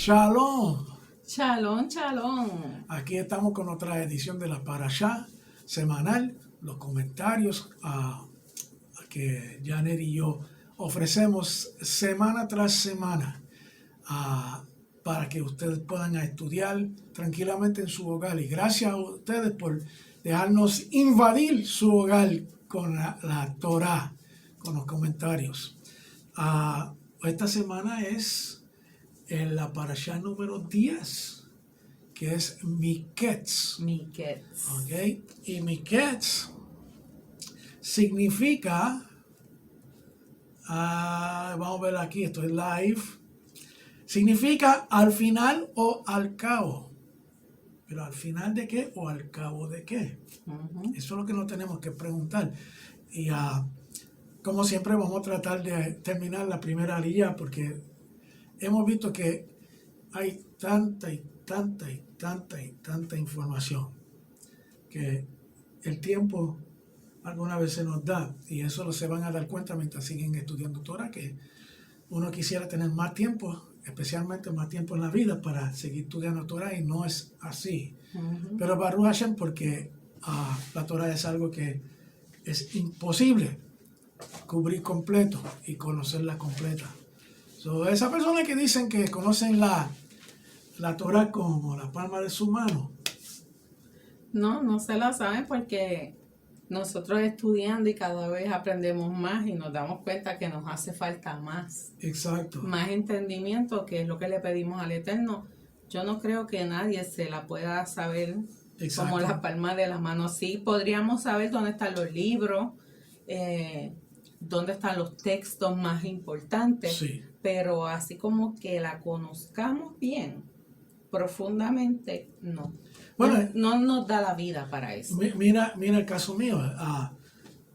Shalom. Shalom, shalom. Aquí estamos con otra edición de la Parashá semanal, los comentarios que Janet y yo ofrecemos semana tras semana para que ustedes puedan estudiar tranquilamente en su hogar. Y gracias a ustedes por dejarnos invadir su hogar con la Torah, con los comentarios. Esta semana es la Parashá número 10, que es Miketz. Miketz. ¿Ok? Y Miketz significa, vamos a ver aquí, esto es live, significa al final o al cabo. Pero al final de qué o al cabo de qué. Eso es lo que nos tenemos que preguntar. Y como siempre vamos a tratar de terminar la primera aliyá porque hemos visto que hay tanta información que el tiempo algunas veces nos da, y eso se van a dar cuenta mientras siguen estudiando Torah, que uno quisiera tener más tiempo, especialmente más tiempo en la vida para seguir estudiando Torah, y no es así. Pero Baruch Hashem, porque la Torah es algo que es imposible cubrir completo y conocerla completa. Esas personas que dicen que conocen la Torah como la palma de su mano. No se la saben porque nosotros estudiando y cada vez aprendemos más y nos damos cuenta que nos hace falta más. Exacto. Más entendimiento, que es lo que le pedimos al Eterno. Yo no creo que nadie se la pueda saber. Exacto. Como la palma de la mano. Sí, podríamos saber dónde están los libros, dónde están los textos más importantes, sí. Pero así como que la conozcamos bien, profundamente, no. Bueno, no nos da la vida para eso. Mira el caso mío.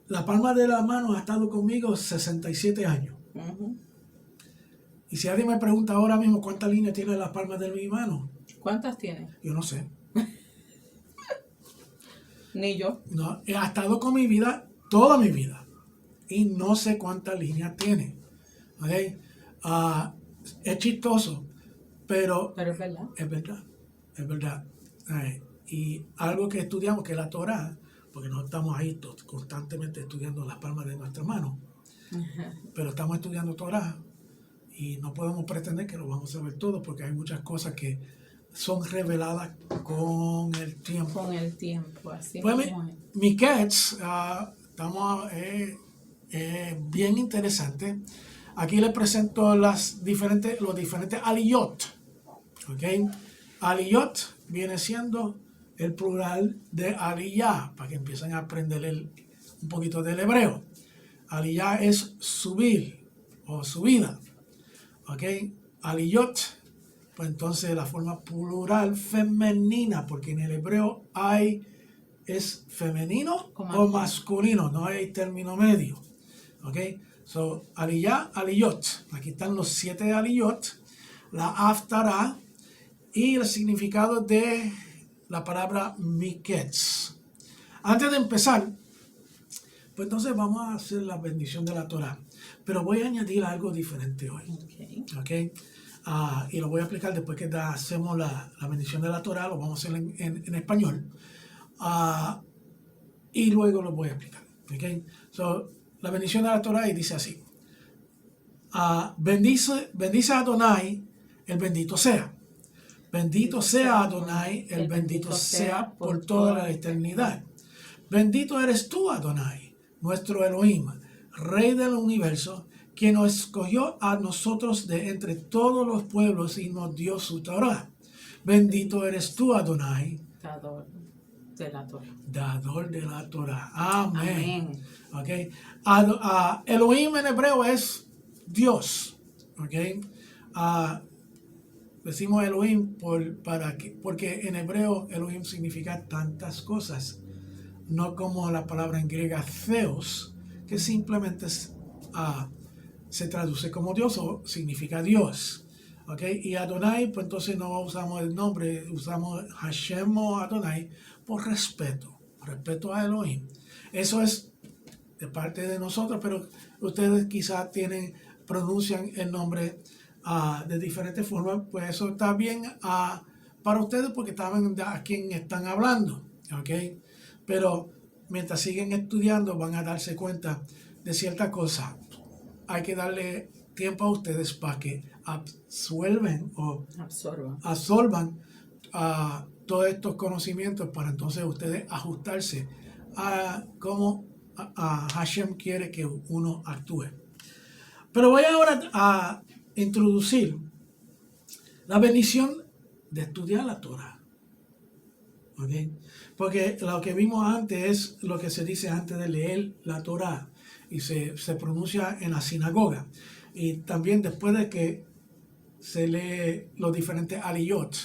La palma de la mano ha estado conmigo 67 años. Y si alguien me pregunta ahora mismo cuántas líneas tiene la palma de mi mano. ¿Cuántas tiene? Yo no sé. Ni yo. No, ha estado con mi vida, toda mi vida. Y no sé cuántas líneas tiene. ¿Okay? Es chistoso, pero es verdad. Es verdad. Y algo que estudiamos, que es la Torah, porque no estamos ahí constantemente estudiando las palmas de nuestras manos, pero estamos estudiando Torah y no podemos pretender que lo vamos a saber todo, porque hay muchas cosas que son reveladas con el tiempo. Con el tiempo, así pues mismo. Miketz, estamos bien interesante. Aquí les presento los diferentes aliyot. ¿Okay? Aliyot viene siendo el plural de aliyah, para que empiecen a aprender un poquito del hebreo. Aliyah es subir o subida. ¿Okay? Aliyot, pues entonces la forma plural femenina, porque en el hebreo es femenino o masculino, no hay término medio. ¿Okay? Aliyah, aliyot. Aquí están los 7 aliyot, la haftarah y el significado de la palabra Miketz. Antes de empezar, pues entonces vamos a hacer la bendición de la Torah. Pero voy a añadir algo diferente hoy. Okay. Y lo voy a explicar después que hacemos la bendición de la Torah. Lo vamos a hacer en español. Y luego lo voy a explicar. Okay. La bendición de la Torah y dice así. Bendice a Adonai, el bendito sea. Bendito sea Adonai, el bendito sea por toda la eternidad. Bendito eres tú, Adonai, nuestro Elohim, Rey del universo, quien nos escogió a nosotros de entre todos los pueblos y nos dio su Torah. Bendito eres tú, Adonai, dador de la Torah. Dador de la Torah. Amén. Amén. Okay. Elohim en hebreo es Dios. Okay. Decimos Elohim porque en hebreo Elohim significa tantas cosas, no como la palabra en griega Theos, que simplemente se traduce como Dios o significa Dios. ¿Okay? Y Adonai, pues entonces no usamos el nombre, usamos Hashem o Adonai por respeto a Elohim. Eso es de parte de nosotros, pero ustedes quizás pronuncian el nombre de diferentes formas, pues eso está bien para ustedes porque saben a quién están hablando, ¿ok? Pero mientras siguen estudiando van a darse cuenta de ciertas cosas. Hay que darle tiempo a ustedes para que absorban todos estos conocimientos para entonces ustedes ajustarse a cómo Hashem quiere que uno actúe. Pero voy ahora a introducir la bendición de estudiar la Torah. ¿Okay? Porque lo que vimos antes es lo que se dice antes de leer la Torah y se pronuncia en la sinagoga. Y también después de que se lee los diferentes aliyot,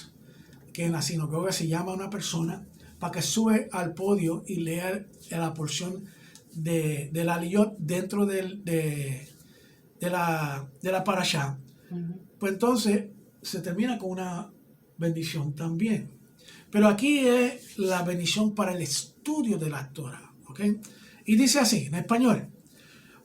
que en la sinagoga se llama a una persona para que sube al podio y lea la porción del aliyot dentro de la parashá. Pues entonces se termina con una bendición también. Pero aquí es la bendición para el estudio de la Torah. ¿Okay? Y dice así, en español: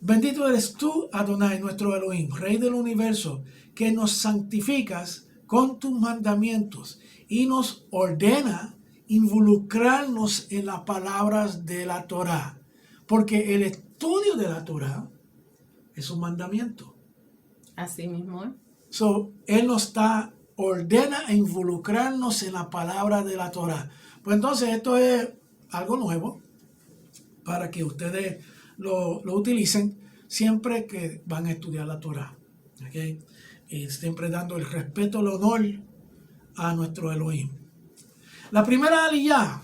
bendito eres tú, Adonai, nuestro Elohim, Rey del universo, que nos santificas con tus mandamientos y nos ordena involucrarnos en las palabras de la Torah. Porque el estudio de la Torah es un mandamiento. Así mismo, ¿eh? Él nos ordena a involucrarnos en la palabra de la Torah. Pues entonces esto es algo nuevo para que ustedes lo utilicen siempre que van a estudiar la Torah. ¿Okay? Y siempre dando el respeto, el honor a nuestro Elohim. La primera aliyá,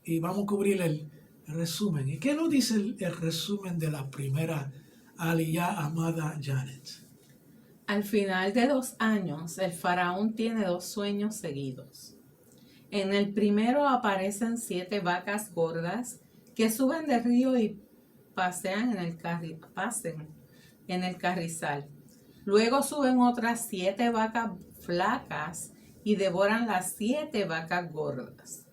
y vamos a cubrir el resumen. ¿Y qué nos dice el resumen de la primera aliyá, amada Janet? Al final de 2 años, el faraón tiene 2 sueños seguidos. En el primero aparecen 7 vacas gordas que suben del río y pasean en el carrizal. Luego suben otras 7 vacas flacas y devoran las 7 vacas gordas.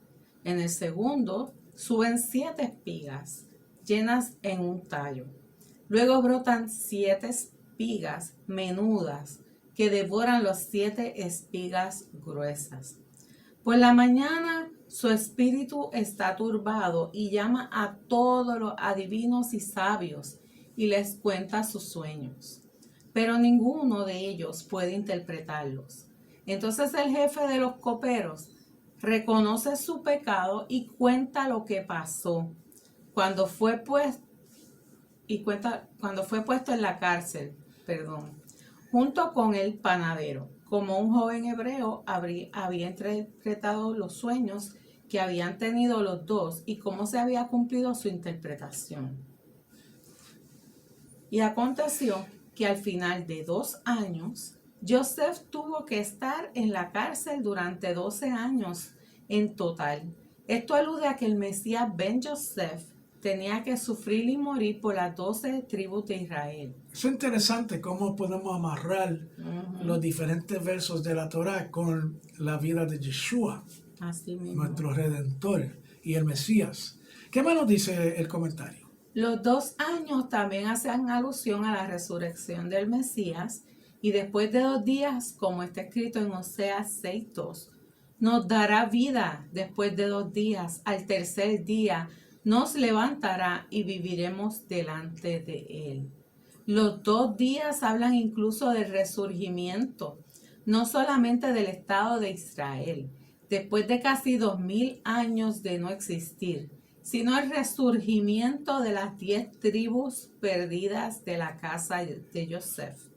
En el segundo suben 7 espigas llenas en un tallo. Luego brotan 7 espigas menudas que devoran las 7 espigas gruesas. Por la mañana su espíritu está turbado y llama a todos los adivinos y sabios y les cuenta sus sueños, pero ninguno de ellos puede interpretarlos. Entonces el jefe de los coperos reconoce su pecado y cuenta lo que pasó cuando fue puesto en la cárcel, junto con el panadero. Como un joven hebreo había interpretado los sueños que habían tenido los dos y cómo se había cumplido su interpretación. Y aconteció que al final de 2 años, Yosef tuvo que estar en la cárcel durante 12 años en total. Esto alude a que el Mesías Ben Yosef tenía que sufrir y morir por las 12 tribus de Israel. Es interesante cómo podemos amarrar los diferentes versos de la Torah con la vida de Yeshua, así mismo, nuestro Redentor y el Mesías. ¿Qué más nos dice el comentario? Los 2 años también hacen alusión a la resurrección del Mesías, y después de 2 días, como está escrito en Oseas 6:2, nos dará vida después de 2 días. Al tercer día nos levantará y viviremos delante de él. Los 2 días hablan incluso del resurgimiento, no solamente del Estado de Israel, después de casi 2000 años de no existir, sino el resurgimiento de las 10 tribus perdidas de la casa de Yosef.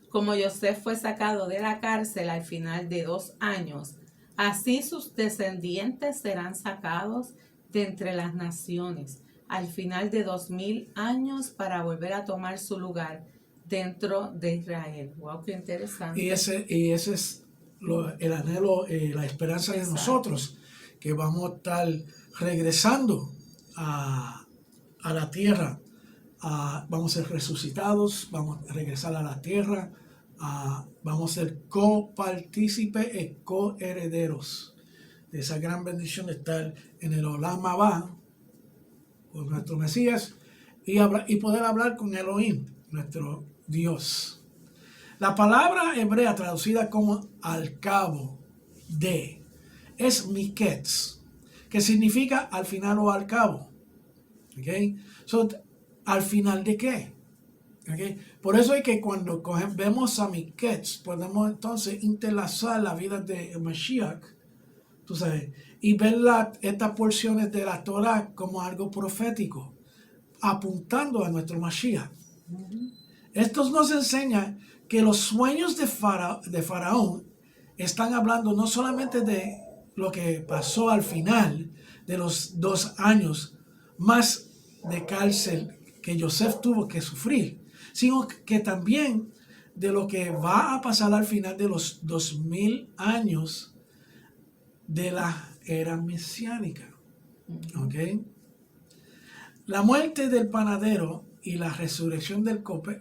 Como Yosef fue sacado de la cárcel al final de 2 años, así sus descendientes serán sacados de entre las naciones al final de 2000 años para volver a tomar su lugar dentro de Israel. Wow, qué interesante. Y ese es el anhelo, la esperanza de nosotros, que vamos a estar regresando a la tierra. Vamos a ser resucitados, vamos a regresar a la tierra, vamos a ser copartícipes y coherederos de esa gran bendición de estar en el Olam Abba con nuestro Mesías y poder hablar con Elohim, nuestro Dios. La palabra hebrea traducida como al cabo de es miketz, que significa al final o al cabo. ¿Okay? So, ¿al final de qué? ¿Okay? Por eso es que cuando vemos a miketz, podemos entonces interlazar la vida de Mashiach, tú sabes, y ver estas porciones de la Torah como algo profético, apuntando a nuestro Mashiach. Estos nos enseñan que los sueños de Faraón están hablando no solamente de lo que pasó al final de los 2 años más de cárcel que Joseph tuvo que sufrir, sino que también de lo que va a pasar al final de los 2000 años de la era mesiánica. ¿Okay? La muerte del panadero y la resurrección del copero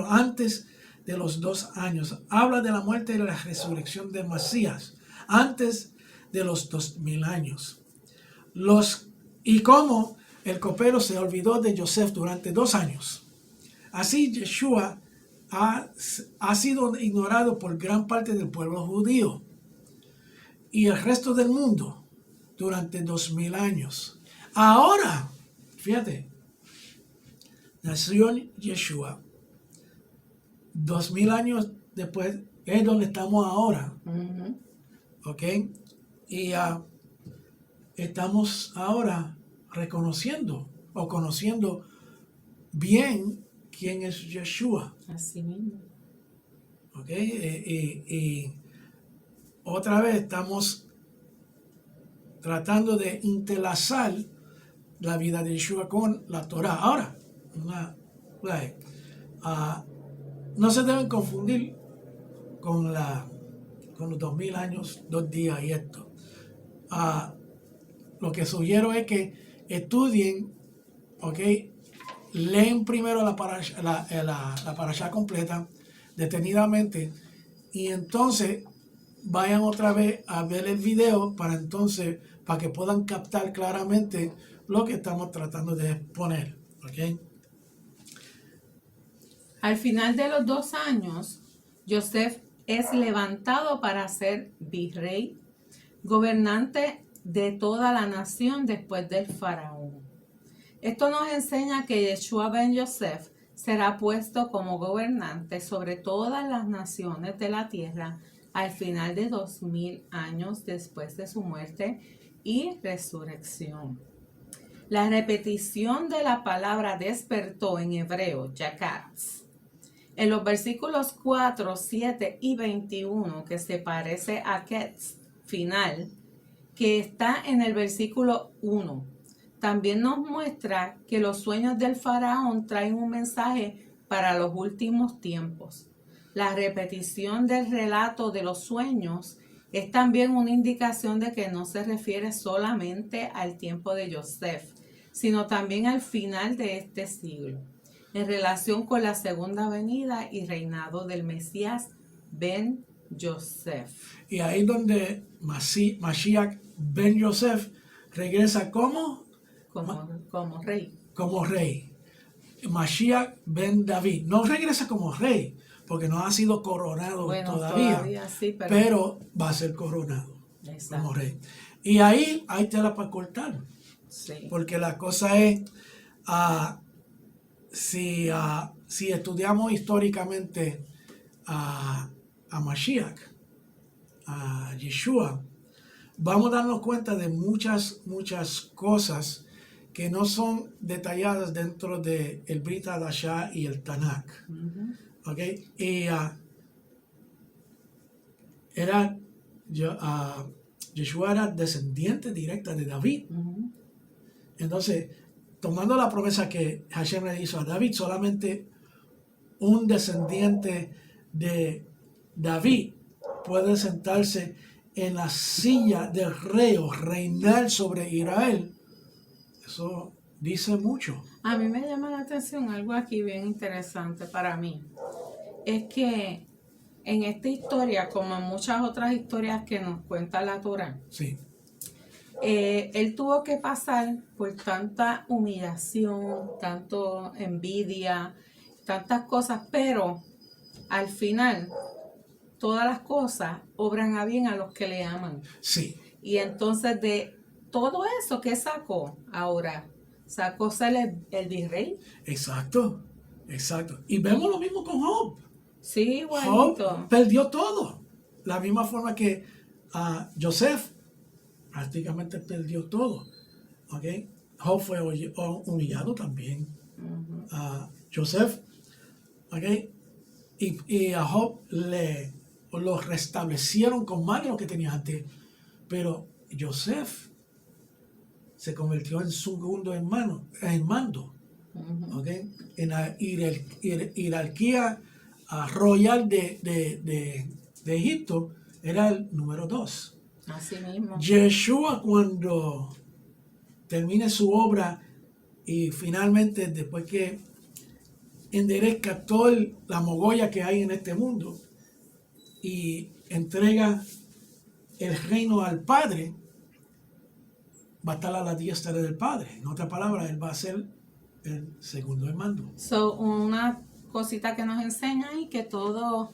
antes de los 2 años habla de la muerte y la resurrección del Mesías antes de los 2000 años. Y cómo el copero se olvidó de Joseph durante 2 años. Así Yeshua ha sido ignorado por gran parte del pueblo judío y el resto del mundo durante 2000 años. Ahora, fíjate, nació Yeshua 2000 años después, es donde estamos ahora. ¿Ok? Y estamos ahora reconociendo o conociendo bien quién es Yeshua. Así mismo. ¿Ok? Y otra vez estamos tratando de interlazar la vida de Yeshua con la Torah. Ahora, no se deben confundir con los 2000 años, 2 días y esto. Lo que sugiero es que estudien, ¿ok? Leen primero la parashá completa, detenidamente, y entonces vayan otra vez a ver el video para que puedan captar claramente lo que estamos tratando de exponer. ¿Okay? Al final de los 2 años, Joseph es levantado para ser virrey, gobernante de toda la nación después del faraón. Esto nos enseña que Yeshua ben Yosef será puesto como gobernante sobre todas las naciones de la tierra al final de 2000 años después de su muerte y resurrección. La repetición de la palabra despertó en hebreo, yakatz, en los versículos 4, 7 y 21, que se parece a ketz, final, que está en el versículo 1. También nos muestra que los sueños del faraón traen un mensaje para los últimos tiempos. La repetición del relato de los sueños es también una indicación de que no se refiere solamente al tiempo de Joseph, sino también al final de este siglo, en relación con la segunda venida y reinado del Mesías ben Yosef. Y ahí donde Mashiach ben Yosef regresa como rey. Como rey. Mashiach ben David. No regresa como rey, porque no ha sido coronado todavía sí, pero va a ser coronado. Exacto. Como rey. Y ahí hay tela para cortar. Sí. Porque la cosa es, si estudiamos históricamente a Mashiach, a Yeshua, vamos a darnos cuenta de muchas cosas que no son detalladas dentro de el Brit Hadashah y el Tanakh. ¿Okay? Y Yeshua era descendiente directa de David. Entonces, tomando la promesa que Hashem le hizo a David, solamente un descendiente de David puede sentarse en la silla del rey o reinar sobre Israel. Eso dice mucho. A mí me llama la atención algo aquí bien interesante para mí. Es que en esta historia, como en muchas otras historias que nos cuenta la Torá, sí, él tuvo que pasar por tanta humillación, tanto envidia, tantas cosas, pero al final todas las cosas obran a bien a los que le aman. Sí. Y entonces de todo eso que sacó ahora, sacó ser el virrey. Exacto. Y vemos lo mismo con Job. Sí, Job igualito. perdió todo. La misma forma que Joseph prácticamente perdió todo. ¿Okay? Job fue humillado también. Joseph, ¿okay? Y a Job lo restablecieron con más de lo que tenía antes. Pero Joseph se convirtió en segundo en mando. ¿Okay? En la jerarquía royal de Egipto era el número 2. Así mismo. Yeshua, cuando termine su obra y finalmente después que enderezca toda la mogolla que hay en este mundo y entrega el reino al Padre, va a estar a la diestra del Padre. En otras palabras, él va a ser el segundo en mando. So, una cosita que nos enseña y que todo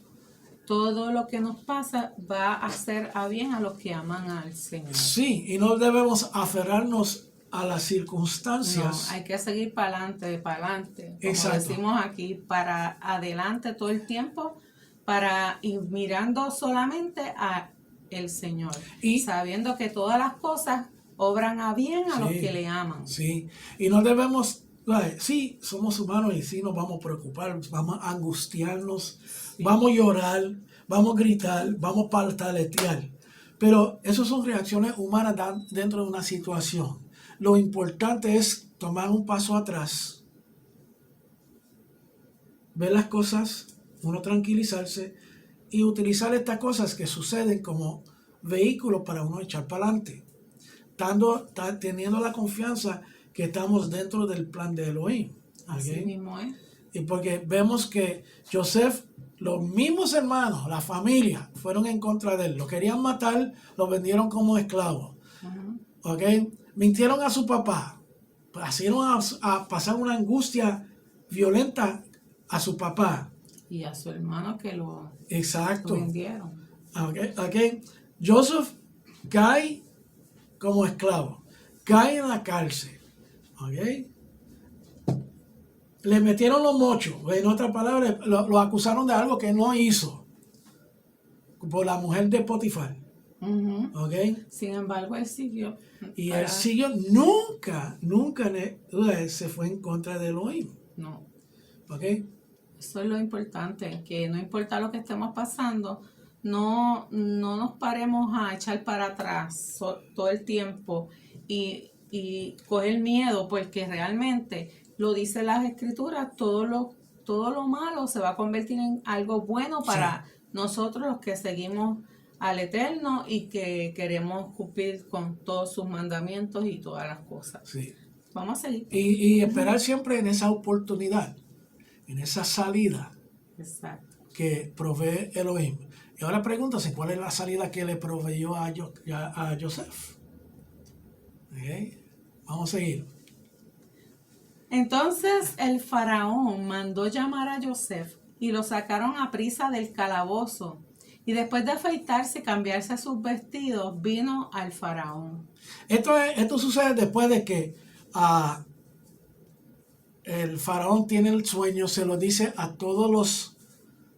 lo que nos pasa va a hacer a bien a los que aman al Señor. Sí, y no debemos aferrarnos a las No, circunstancias. hay que seguir para adelante. Como Exacto. decimos aquí, para adelante todo el tiempo, para ir mirando solamente a el Señor, Y sabiendo que todas las cosas obran a bien a los sí, que le aman. sí, y no debemos, sí, somos humanos y sí nos vamos a preocupar, vamos a angustiarnos, Sí. vamos a llorar, vamos a gritar, vamos a pataletear. Pero esas son reacciones humanas dentro de una situación. Lo importante es tomar un paso atrás, ver las cosas, uno tranquilizarse y utilizar estas cosas que suceden como vehículos para uno echar para adelante, teniendo la confianza que estamos dentro del plan de Elohim. Así ¿Okay? mismo es. Y porque vemos que Joseph, los mismos hermanos, la familia, fueron en contra de él. Lo querían matar, lo vendieron como esclavo. ¿Okay? Mintieron a su papá. Hicieron a pasar una angustia violenta a su papá. Y a su hermano que lo Exacto. vendieron. Okay. Joseph cae como esclavo, cae en la cárcel. ¿Okay? Le metieron los mochos. En otras palabras, lo acusaron de algo que no hizo por la mujer de Potifar. ¿Okay? Sin embargo, él siguió. Y él siguió, nunca se fue en contra de Elohim. No. ¿Okay? Eso es lo importante, que no importa lo que estemos pasando, no nos paremos a echar para atrás todo el tiempo y coger miedo, porque realmente lo dice las escrituras, todo lo malo se va a convertir en algo bueno para nosotros los que seguimos al Eterno y que queremos cumplir con todos sus mandamientos y todas las cosas. Sí. Vamos a seguir. Y esperar siempre en esa oportunidad, en esa salida. Exacto. Que provee Elohim. Y ahora pregúntase cuál es la salida que le proveyó a Joseph. ¿Okay? Vamos a seguir. Entonces el faraón mandó llamar a Joseph y lo sacaron a prisa del calabozo. Y después de afeitarse y cambiarse sus vestidos, vino al faraón. Esto sucede después de que el faraón tiene el sueño, se lo dice a todos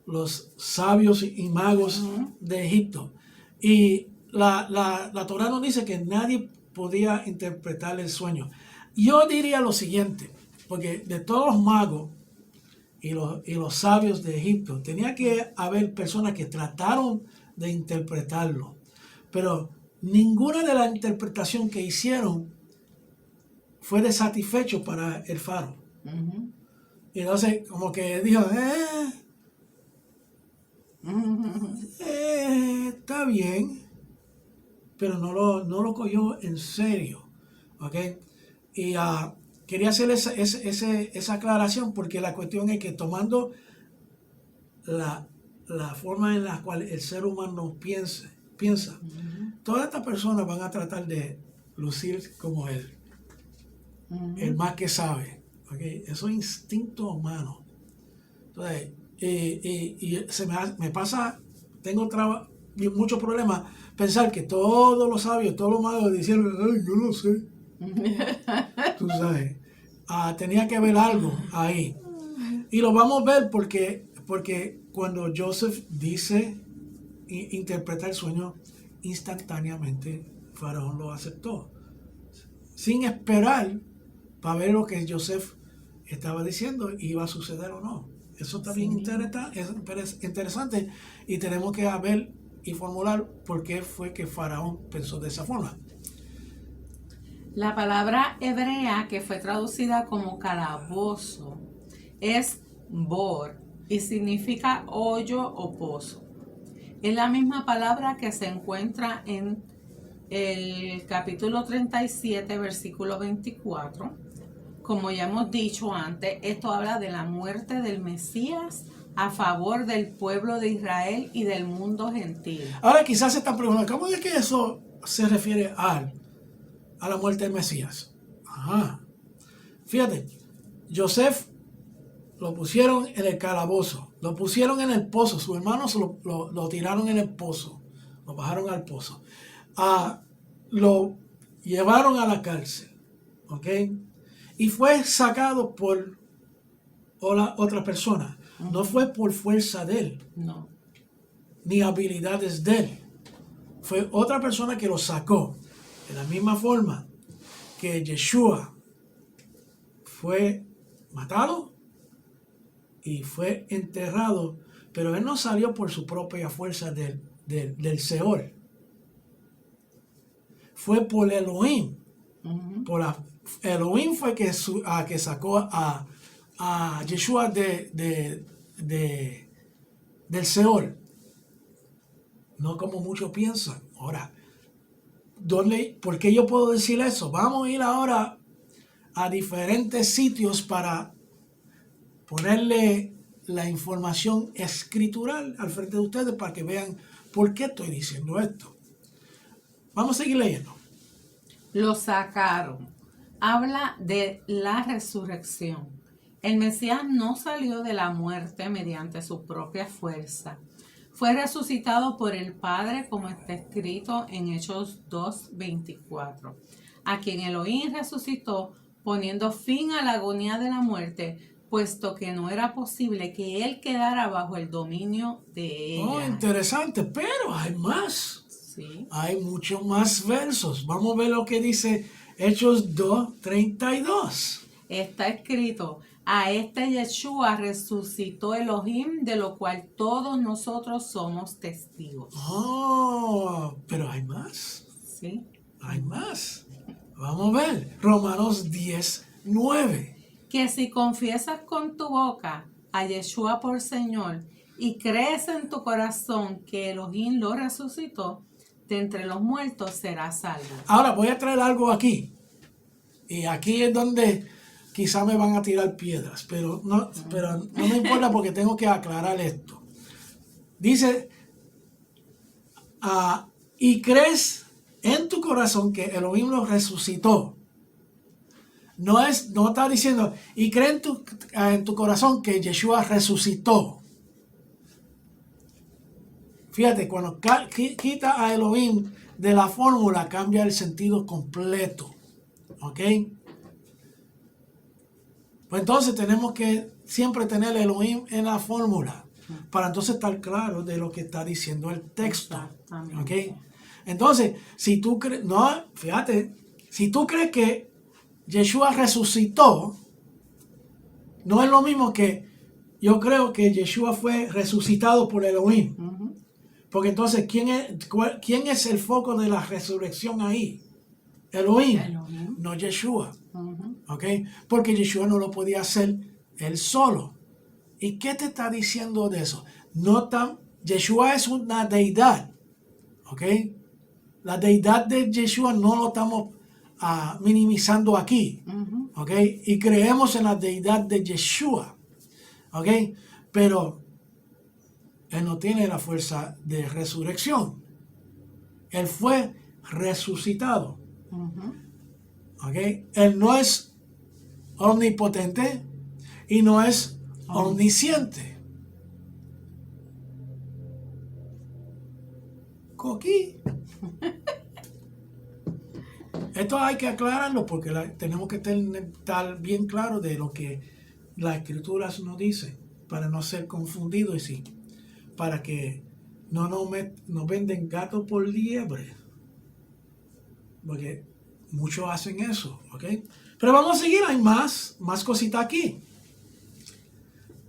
los sabios y magos de Egipto. Y la Torá nos dice que nadie podía interpretar el sueño. Yo diría lo siguiente, porque de todos los magos y los sabios de Egipto, tenía que haber personas que trataron de interpretarlo, pero ninguna de la interpretación que hicieron fue de satisfecho para el faraón. Y entonces como que dijo, está bien, pero no lo cogió en serio. ¿Okay? Y quería hacer esa aclaración porque la cuestión es que tomando la forma en la cual el ser humano piensa, todas estas personas van a tratar de lucir como él, el más que sabe. ¿Okay? Eso es instinto humano. Entonces, y me pasa, tengo muchos problemas pensar que todos los sabios, todos los magos dijeron, ay, yo lo sé. Tú sabes, tenía que ver algo ahí. Y lo vamos a ver porque cuando Joseph dice, interpreta el sueño, instantáneamente Faraón lo aceptó. Sin esperar para ver lo que Joseph estaba diciendo, iba a suceder o no. Eso está bien interesante y tenemos que ver y formular por qué fue que Faraón pensó de esa forma. La palabra hebrea que fue traducida como calabozo es bor y significa hoyo o pozo. Es la misma palabra que se encuentra en el capítulo 37, versículo 24. Como ya hemos dicho antes, esto habla de la muerte del Mesías a favor del pueblo de Israel y del mundo gentil. Ahora quizás se están preguntando, ¿cómo es que eso se refiere a la muerte del Mesías? Ajá. Fíjate, Joseph lo pusieron en el calabozo, lo pusieron en el pozo, sus hermanos lo tiraron en el pozo, lo bajaron al pozo, lo llevaron a la cárcel, ¿ok? Y fue sacado por otra persona, no fue por fuerza de él, no, ni habilidades de él, fue otra persona que lo sacó, de la misma forma que Yeshua fue matado y fue enterrado, pero él no salió por su propia fuerza del Seol. Fue por Elohim. Elohim fue que sacó a Yeshua del Seol. No como muchos piensan. Ahora, ¿por qué yo puedo decir eso? Vamos a ir ahora a diferentes sitios para ponerle la información escritural al frente de ustedes para que vean por qué estoy diciendo esto. Vamos a seguir leyendo. Lo sacaron. Habla de la resurrección. El Mesías no salió de la muerte mediante su propia fuerza. Fue resucitado por el Padre, como está escrito en Hechos 2:24, a quien Elohim resucitó, poniendo fin a la agonía de la muerte, puesto que no era posible que él quedara bajo el dominio de ella. Oh, interesante, pero hay más. Sí. Hay muchos más versos. Vamos a ver lo que dice Hechos 2:32. Está escrito, a este Yeshua resucitó Elohim, de lo cual todos nosotros somos testigos. Oh, pero hay más. Sí. Hay más. Vamos a ver. Romanos 10:9. Que si confiesas con tu boca a Yeshua por Señor y crees en tu corazón que Elohim lo resucitó de entre los muertos, serás salvo. Ahora voy a traer algo aquí. Y aquí es donde quizá me van a tirar piedras, pero no me importa porque tengo que aclarar esto. Dice, y crees en tu corazón que Elohim lo resucitó. No está diciendo, y cree en tu corazón que Yeshua resucitó. Fíjate, cuando quita a Elohim de la fórmula, cambia el sentido completo. ¿Ok? Pues entonces tenemos que siempre tener Elohim en la fórmula, para entonces estar claro de lo que está diciendo el texto. ¿Ok? Entonces, si tú crees, si tú crees que Yeshua resucitó, no es lo mismo que yo creo que Yeshua fue resucitado por Elohim. Porque entonces, ¿quién es el foco de la resurrección ahí? Elohim. No Yeshua. ¿Okay? Porque Yeshua no lo podía hacer él solo. ¿Y qué te está diciendo de eso? Yeshua es una deidad. ¿Ok? La deidad de Yeshua no lo estamos minimizando aquí. ¿Ok? Y creemos en la deidad de Yeshua. ¿Ok? Pero él no tiene la fuerza de resurrección. Él fue resucitado. ¿Okay? Él no es omnipotente y no es omnisciente. aquí. Esto hay que aclararlo porque tenemos que estar bien claros de lo que las escrituras nos dicen para no ser confundidos y sí, para que no nos venden gato por liebre, porque muchos hacen eso, ¿ok? Pero vamos a seguir, hay más cositas aquí.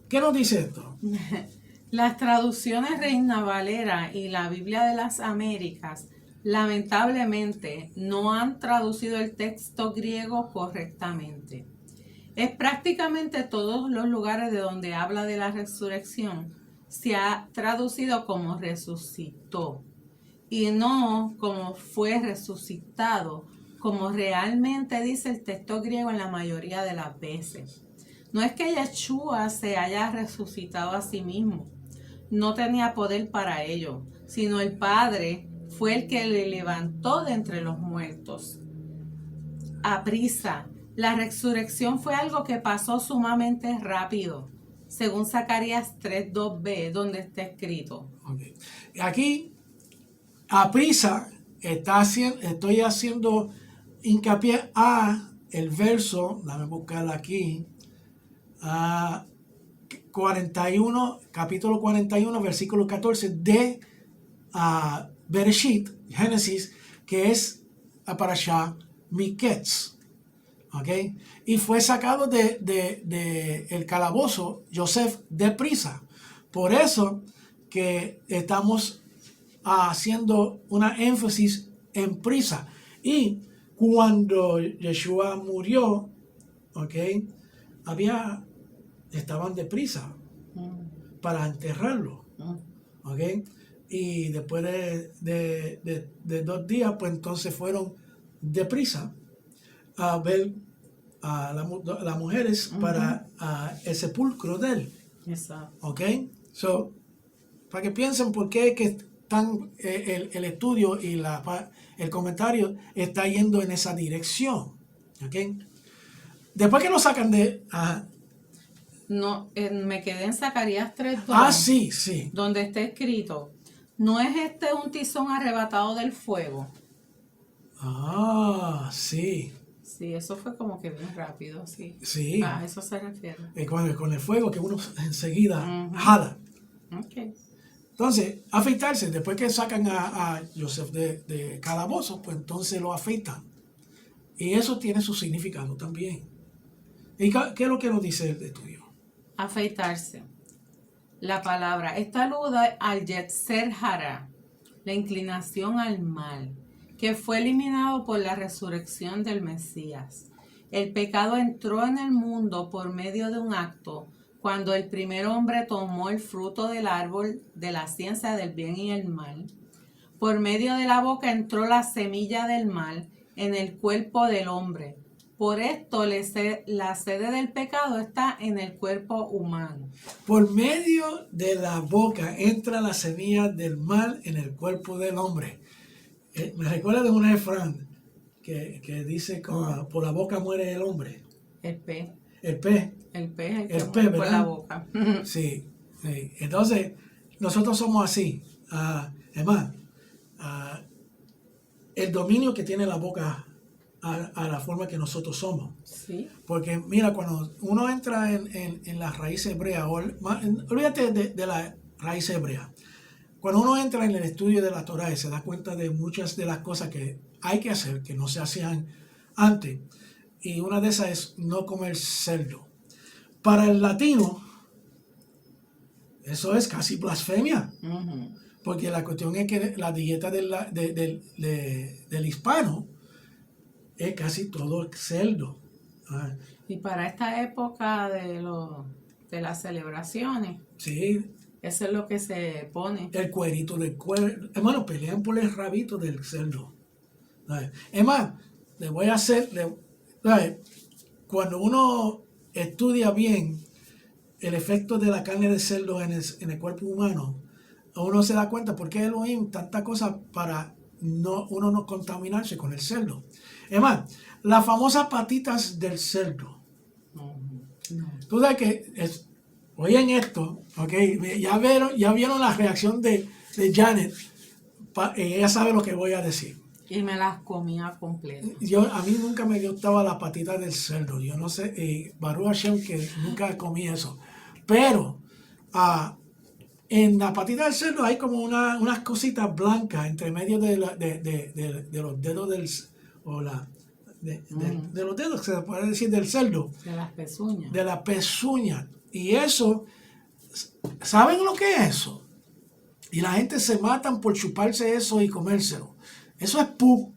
¿Qué nos dice esto? Las traducciones Reina Valera y la Biblia de las Américas lamentablemente no han traducido el texto griego correctamente. Es prácticamente todos los lugares de donde habla de la resurrección se ha traducido como resucitó y no como fue resucitado, como realmente dice el texto griego en la mayoría de las veces. No es que Yeshua se haya resucitado a sí mismo, no tenía poder para ello, sino el Padre fue el que le levantó de entre los muertos. A prisa, la resurrección fue algo que pasó sumamente rápido, según Zacarías 3:2b, donde está escrito. Okay. Aquí, a prisa, estoy haciendo hincapié a el verso, déjame buscarlo aquí, a 41, capítulo 41, versículo 14 de Bereshit, Génesis, que es la parashá Miketz, ¿ok? Y fue sacado de el calabozo Yosef deprisa. Por eso que estamos haciendo una énfasis en prisa. Y cuando Yeshua murió, ¿ok? Estaban deprisa para enterrarlo, ¿ok? Y después de 2 días, pues entonces fueron deprisa a ver a las mujeres para el sepulcro de él. Exacto. ¿Ok? So, para que piensen por qué que están, el estudio y el comentario está yendo en esa dirección. ¿Ok? Después que lo sacan de... No, me quedé en Zacarías 3:2. Sí. Donde está escrito, ¿no es este un tizón arrebatado del fuego? Sí. Sí, eso fue como que bien rápido, sí. Sí. A eso se refiere. Con el fuego que uno enseguida jala. Okay. Entonces, afeitarse, después que sacan a Joseph de calabozo, pues entonces lo afeitan. Y eso tiene su significado también. ¿Y qué es lo que nos dice el estudio? Afeitarse. La palabra, esta alude al Yetzer Hara, la inclinación al mal, que fue eliminado por la resurrección del Mesías. El pecado entró en el mundo por medio de un acto, cuando el primer hombre tomó el fruto del árbol de la ciencia del bien y el mal. Por medio de la boca entró la semilla del mal en el cuerpo del hombre. Por esto la sede del pecado está en el cuerpo humano. Por medio de la boca entra la semilla del mal en el cuerpo del hombre. Me recuerda de un refrán que dice que por la boca muere el hombre. El pez. El pez. El pez es el que pez, muere por ¿verdad? la boca. Sí. Entonces, nosotros somos así. Es más, el dominio que tiene la boca a la forma que nosotros somos. Sí. Porque mira, cuando uno entra en la raíz hebrea, olvídate de la raíz hebrea. Cuando uno entra en el estudio de la Torah y se da cuenta de muchas de las cosas que hay que hacer, que no se hacían antes, y una de esas es no comer cerdo. Para el latino, eso es casi blasfemia. Porque la cuestión es que la dieta del hispano es casi todo cerdo. Y para esta época de las celebraciones, Sí. eso es lo que se pone. El cuerito del cuerno. Hermano, pelean por el rabito del cerdo. Es más, le voy a hacer... Cuando uno estudia bien el efecto de la carne de cerdo en el cuerpo humano, uno se da cuenta por qué Elohim tanta cosa para uno no contaminarse con el cerdo. Es más, las famosas patitas del cerdo. Tú sabes que oyen esto, ¿ok? Ya vieron la reacción de Janet ella sabe lo que voy a decir. Y me las comía completas. A mí nunca me gustaba la patita del cerdo. Yo no sé, Baruch Hashem, que nunca comí eso. Pero en la patita del cerdo hay como unas cositas blancas entre medio de los dedos de los dedos, se puede decir, del cerdo. De las pezuñas. De la pezuña. Y eso, ¿saben lo que es eso? Y la gente se matan por chuparse eso y comérselo. Eso es pu.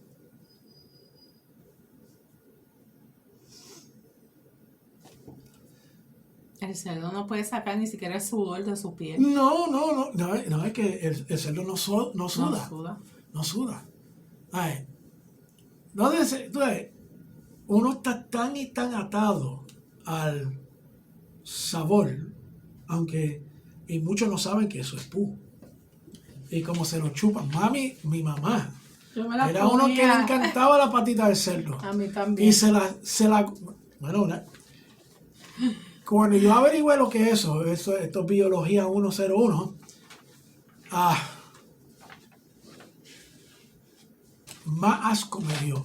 El cerdo no puede sacar ni siquiera el sudor de su piel. No, es que el cerdo no suda. No suda. No suda. Ay, entonces, uno está tan y tan atado al sabor, y muchos no saben que eso es pu. Y como se lo chupan, mi mamá, era uno que le encantaba la patita de cerdo. A mí también. Y bueno, cuando yo averigüé lo que es eso, esto es biología 101, más asco me dio.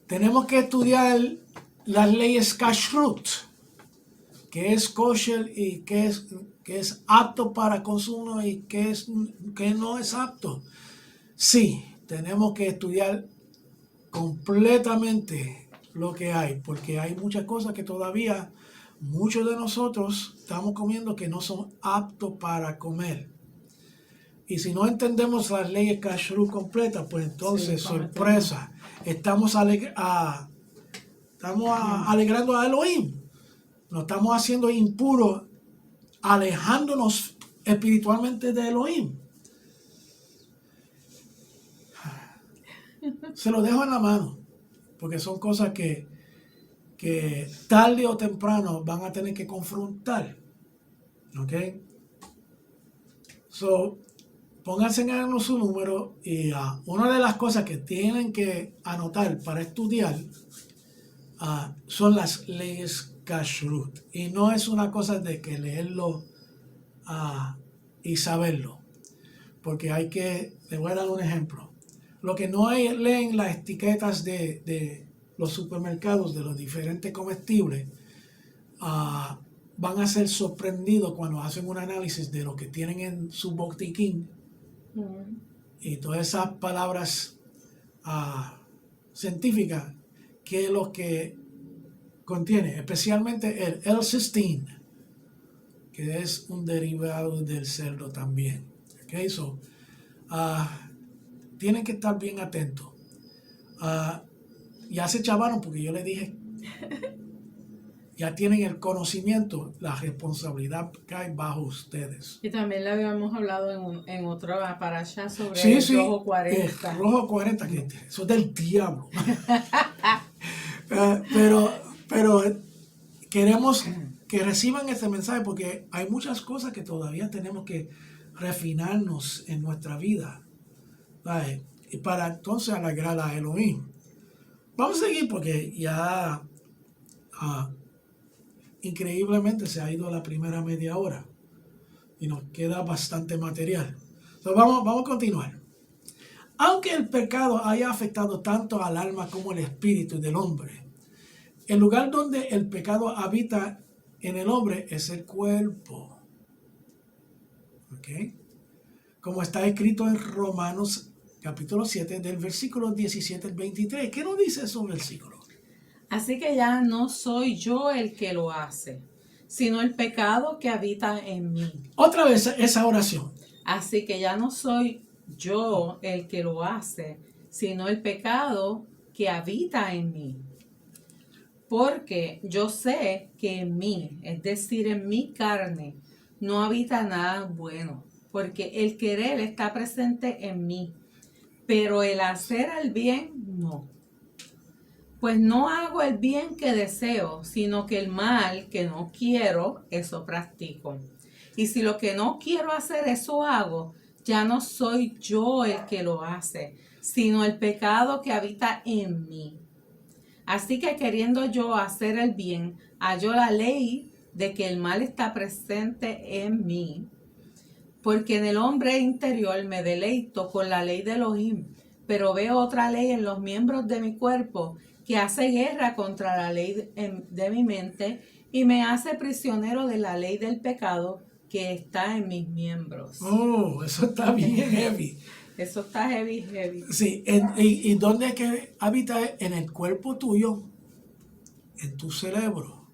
Tenemos que estudiar las leyes kashrut, que es kosher y que es apto para consumo y que no es apto. Sí, tenemos que estudiar completamente lo que hay, porque hay muchas cosas que todavía muchos de nosotros estamos comiendo que no son aptos para comer. Y si no entendemos las leyes kashrut completas, pues entonces, sorpresa, estamos alegrando a Elohim. Nos estamos haciendo impuros, alejándonos espiritualmente de Elohim. Se lo dejo en la mano, porque son cosas que tarde o temprano van a tener que confrontar. ¿Ok? Pónganse en su número y una de las cosas que tienen que anotar para estudiar son las leyes kashrut. Y no es una cosa de que leerlo y saberlo, porque les voy a dar un ejemplo. Lo que no leen las etiquetas de los supermercados de los diferentes comestibles van a ser sorprendidos cuando hacen un análisis de lo que tienen en su botiquín y todas esas palabras científicas, que es lo que contiene, especialmente el L-cysteine, que es un derivado del cerdo también. Okay, tienen que estar bien atentos. Ya se chavaron porque yo les dije, ya tienen el conocimiento, la responsabilidad cae bajo ustedes. Y también le habíamos hablado en otra parasha sobre el rojo 40. Rojo 40, que eso es del diablo. pero queremos que reciban este mensaje porque hay muchas cosas que todavía tenemos que refinarnos en nuestra vida, ¿vale? Y para entonces alegrar a Elohim. Vamos a seguir porque ya increíblemente se ha ido la primera media hora y nos queda bastante material. Entonces vamos a continuar. Aunque el pecado haya afectado tanto al alma como al espíritu del hombre, el lugar donde el pecado habita en el hombre es el cuerpo. ¿Ok? Como está escrito en Romanos capítulo 7 del versículo 17 al 23. ¿Qué nos dice esos versículos? Así que ya no soy yo el que lo hace, sino el pecado que habita en mí. Otra vez esa oración. Así que ya no soy yo el que lo hace, sino el pecado que habita en mí. Porque yo sé que en mí, es decir, en mi carne, no habita nada bueno, porque el querer está presente en mí, pero el hacer el bien no. Pues no hago el bien que deseo, sino que el mal que no quiero, eso practico. Y si lo que no quiero hacer, eso hago, ya no soy yo el que lo hace, sino el pecado que habita en mí. Así que queriendo yo hacer el bien, hallo la ley de que el mal está presente en mí. porque en el hombre interior me deleito con la ley de Elohim, pero veo otra ley en los miembros de mi cuerpo que hace guerra contra la ley de mi mente y me hace prisionero de la ley del pecado que está en mis miembros. Oh, eso está bien heavy. Eso está heavy, heavy. Sí, ¿y dónde es que habita? En el cuerpo tuyo, en tu cerebro.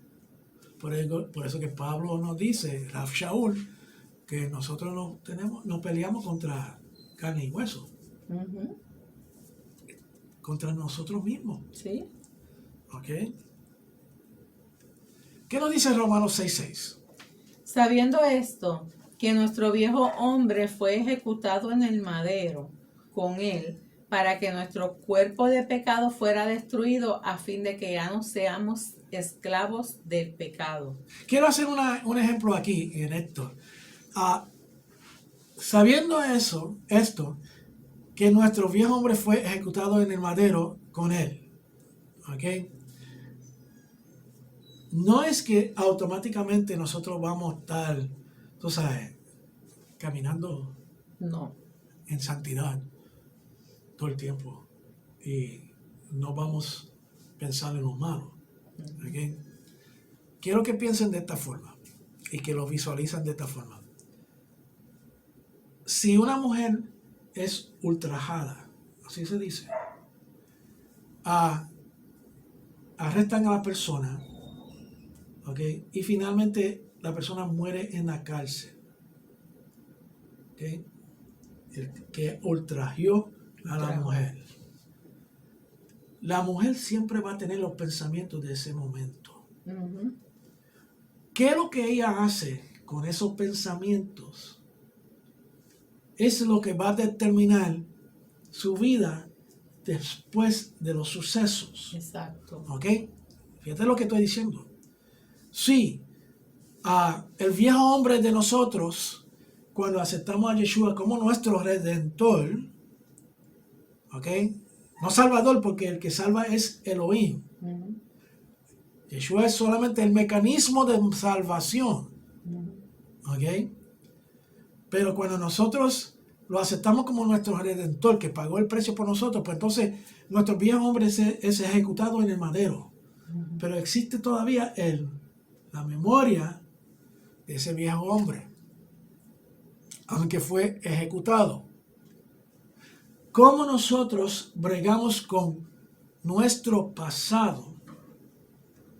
Por eso que Pablo nos dice, Rav Shaul, que nosotros nos peleamos contra carne y hueso, Ujú. contra nosotros mismos. Sí. ¿Ok? ¿Qué nos dice Romanos 6:6? Sabiendo esto, que nuestro viejo hombre fue ejecutado en el madero con él, para que nuestro cuerpo de pecado fuera destruido, a fin de que ya no seamos esclavos del pecado. Quiero hacer un ejemplo aquí en esto. Sabiendo esto, que nuestro viejo hombre fue ejecutado en el madero con él. ¿Ok? No es que automáticamente nosotros vamos a estar, tú sabes, caminando No. en santidad todo el tiempo y no vamos a pensar en lo malo. ¿Ok? Quiero que piensen de esta forma y que lo visualicen de esta forma. Si una mujer es ultrajada, así se dice, arrestan a la persona, ¿ok? Y finalmente la persona muere en la cárcel, ¿ok? El que ultrajó a la mujer. La mujer siempre va a tener los pensamientos de ese momento. Uh-huh. ¿Qué es lo que ella hace con esos pensamientos? Es lo que va a determinar su vida después de los sucesos. Exacto. ¿Ok? Fíjate lo que estoy diciendo. Sí, el viejo hombre de nosotros, cuando aceptamos a Yeshua como nuestro redentor, ¿ok? No salvador, porque el que salva es Elohim. Uh-huh. Yeshua es solamente el mecanismo de salvación. Uh-huh. ¿Ok? Pero cuando nosotros lo aceptamos como nuestro redentor, que pagó el precio por nosotros, pues entonces nuestro viejo hombre es ejecutado en el madero. Uh-huh. Pero existe todavía la memoria de ese viejo hombre, aunque fue ejecutado. ¿Cómo nosotros bregamos con nuestro pasado?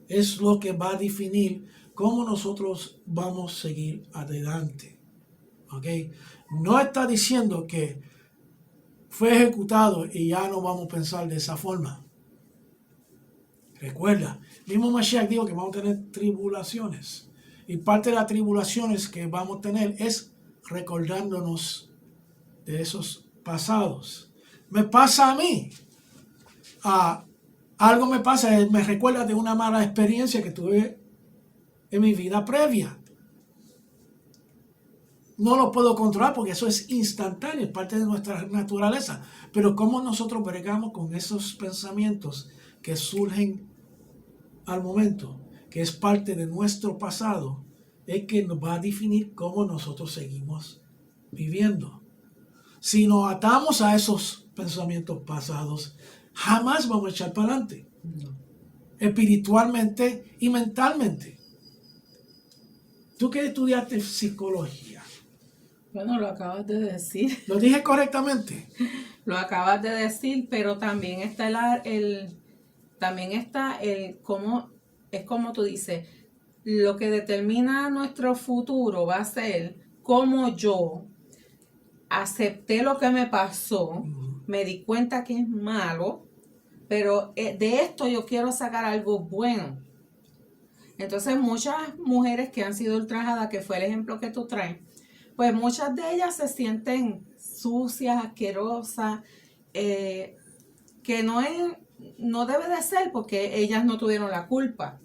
Es lo que va a definir cómo nosotros vamos a seguir adelante. ¿Ok? No está diciendo que fue ejecutado y ya no vamos a pensar de esa forma. Recuerda, mismo Mashiach dijo que vamos a tener tribulaciones. Y parte de las tribulaciones que vamos a tener es recordándonos de esos pasados. Me pasa a mí. Algo me pasa, me recuerda de una mala experiencia que tuve en mi vida previa. No lo puedo controlar porque eso es instantáneo, es parte de nuestra naturaleza. Pero cómo nosotros bregamos con esos pensamientos que surgen al momento, que es parte de nuestro pasado, es que nos va a definir cómo nosotros seguimos viviendo. Si nos atamos a esos pensamientos pasados, jamás vamos a echar para adelante, espiritualmente y mentalmente. Tú que estudiaste psicología, Bueno, lo acabas de decir. ¿lo dije correctamente? Lo acabas de decir, pero también está cómo, es como tú dices, lo que determina nuestro futuro va a ser cómo yo acepté lo que me pasó, me di cuenta que es malo, pero de esto yo quiero sacar algo bueno. Entonces muchas mujeres que han sido ultrajadas, que fue el ejemplo que tú traes, pues muchas de ellas se sienten sucias, asquerosas, que no debe de ser porque ellas no tuvieron la culpa.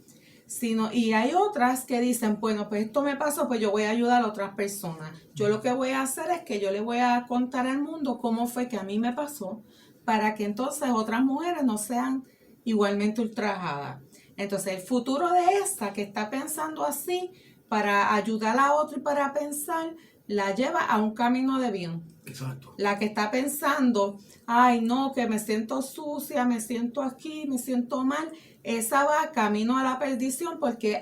Y hay otras que dicen, bueno, pues esto me pasó, pues yo voy a ayudar a otras personas. Yo lo que voy a hacer es que yo le voy a contar al mundo cómo fue que a mí me pasó, para que entonces otras mujeres no sean igualmente ultrajadas. Entonces el futuro de esta que está pensando así, para ayudar a otro y para pensar, la lleva a un camino de bien. Exacto. La que está pensando, ay no, que me siento sucia, me siento aquí, me siento mal, esa va camino a la perdición porque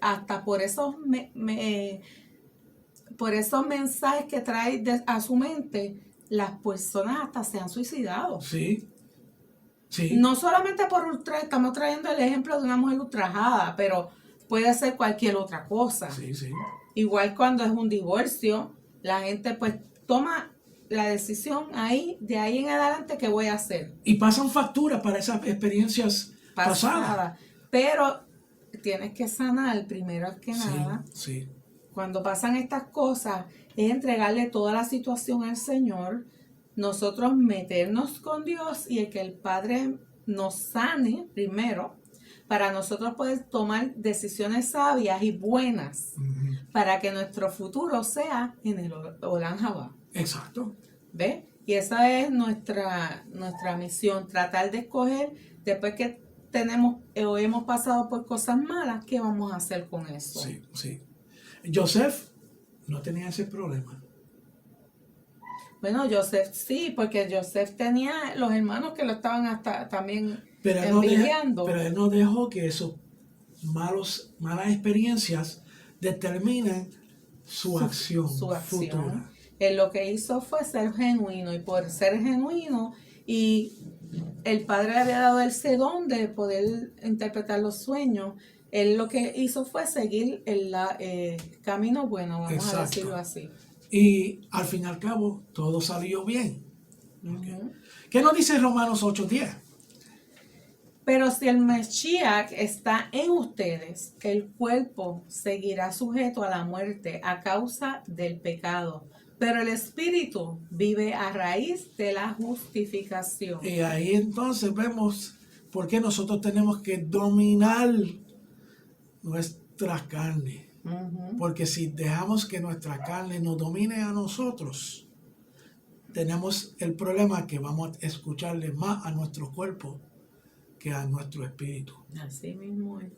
hasta por por esos mensajes que trae a su mente, las personas hasta se han suicidado. Sí. Sí. No solamente por ultraje, estamos trayendo el ejemplo de una mujer ultrajada, pero puede ser cualquier otra cosa. Sí, sí. Igual cuando es un divorcio, la gente pues toma la decisión de ahí en adelante, ¿qué voy a hacer? Y pasan factura para esas experiencias pasadas. Pero tienes que sanar primero que nada. Sí. Cuando pasan estas cosas, es entregarle toda la situación al Señor, nosotros meternos con Dios y que el Padre nos sane primero, para nosotros poder tomar decisiones sabias y buenas, para que nuestro futuro sea en el Olam Jabá. Exacto. ¿Ves? Y esa es nuestra misión, tratar de escoger, después que tenemos o hemos pasado por cosas malas, ¿qué vamos a hacer con eso? Sí, sí. Joseph no tenía ese problema. Bueno, Joseph sí, porque Joseph tenía los hermanos que lo estaban hasta también envidiando. Pero él no dejó que esas malas experiencias determinen su acción futura. Él lo que hizo fue ser genuino, y por ser genuino, y el Padre le había dado ese don de poder interpretar los sueños, él lo que hizo fue seguir el camino bueno, vamos a decirlo así. Y al fin y al cabo, todo salió bien. Okay. ¿Qué nos dice Romanos 8:10? Pero si el Mesías está en ustedes, el cuerpo seguirá sujeto a la muerte a causa del pecado, pero el espíritu vive a raíz de la justificación. Y ahí entonces vemos por qué nosotros tenemos que dominar nuestra carne. Porque si dejamos que nuestra carne nos domine a nosotros, tenemos el problema que vamos a escucharle más a nuestro cuerpo que a nuestro espíritu. Así mismo es.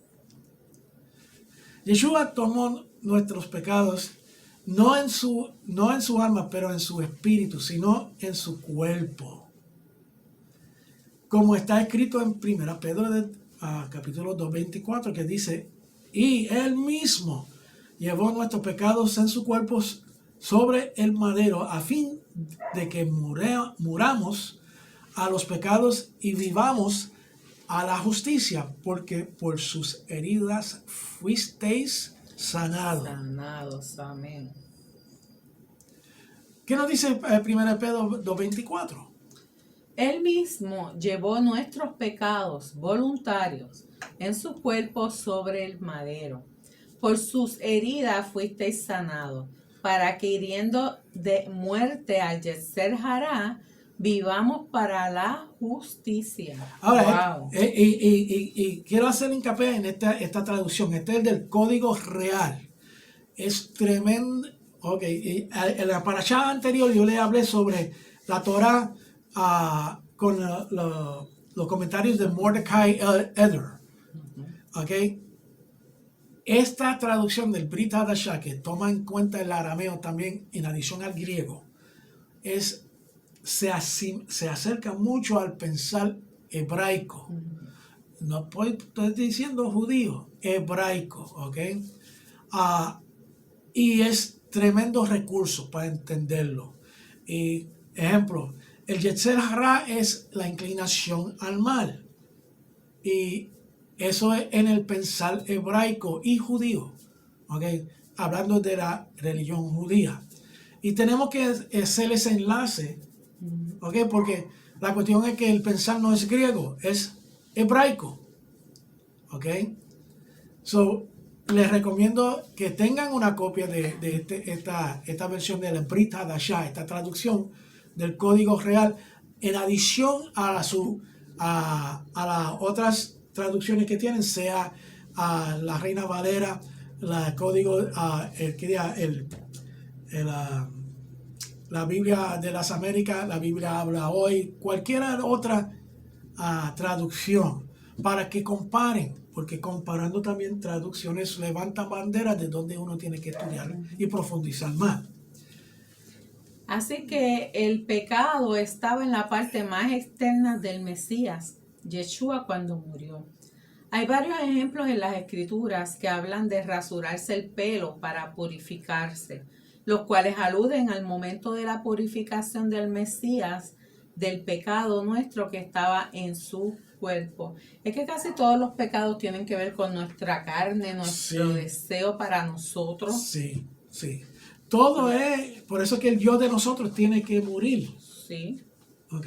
Yeshua tomó nuestros pecados no en su alma, pero en su espíritu, sino en su cuerpo. Como está escrito en 1 Pedro capítulo 2:24, que dice, y él mismo llevó nuestros pecados en su cuerpo sobre el madero, a fin de que muramos a los pecados y vivamos a la justicia, porque por sus heridas fuisteis sanados. Sanados, amén. ¿Qué nos dice 1 Pedro 2:24? Él mismo llevó nuestros pecados voluntarios en su cuerpo sobre el madero. Por sus heridas fuisteis sanados, para que hiriendo de muerte al Yetzer Hará, vivamos para la justicia. Ahora, wow. Y quiero hacer hincapié en esta traducción. Este es del Código Real. Es tremendo. Ok, en la parashá anterior yo le hablé sobre la Torah con los comentarios de Mordecai Eder. Ok. Esta traducción del Brit Hadashah, que toma en cuenta el arameo también en adición al griego, se acerca mucho al pensar hebraico. No estoy diciendo judío, hebraico, ¿ok? Y es tremendo recurso para entenderlo. Y, ejemplo, el Yetzer Hará es la inclinación al mal. Y eso es en el pensar hebraico y judío, ¿ok? Hablando de la religión judía. Y tenemos que hacer ese enlace, ¿ok? Porque la cuestión es que el pensar no es griego, es hebraico, ¿ok? So, les recomiendo que tengan una copia de esta versión de la Brit Hadashah, esta traducción del Código Real, en adición a las otras traducciones que tienen, sea la Reina Valera, el Código, la Biblia de las Américas, la Biblia Habla Hoy, cualquier otra traducción, para que comparen, porque comparando también traducciones levantan banderas de donde uno tiene que estudiar y profundizar más. Así que el pecado estaba en la parte más externa del Mesías, Yeshua, cuando murió. Hay varios ejemplos en las Escrituras que hablan de rasurarse el pelo para purificarse, los cuales aluden al momento de la purificación del Mesías del pecado nuestro que estaba en su cuerpo. Es que casi todos los pecados tienen que ver con nuestra carne, nuestro deseo para nosotros. Sí, sí. Todo es, por eso que el yo de nosotros tiene que morir. Sí. ¿Ok?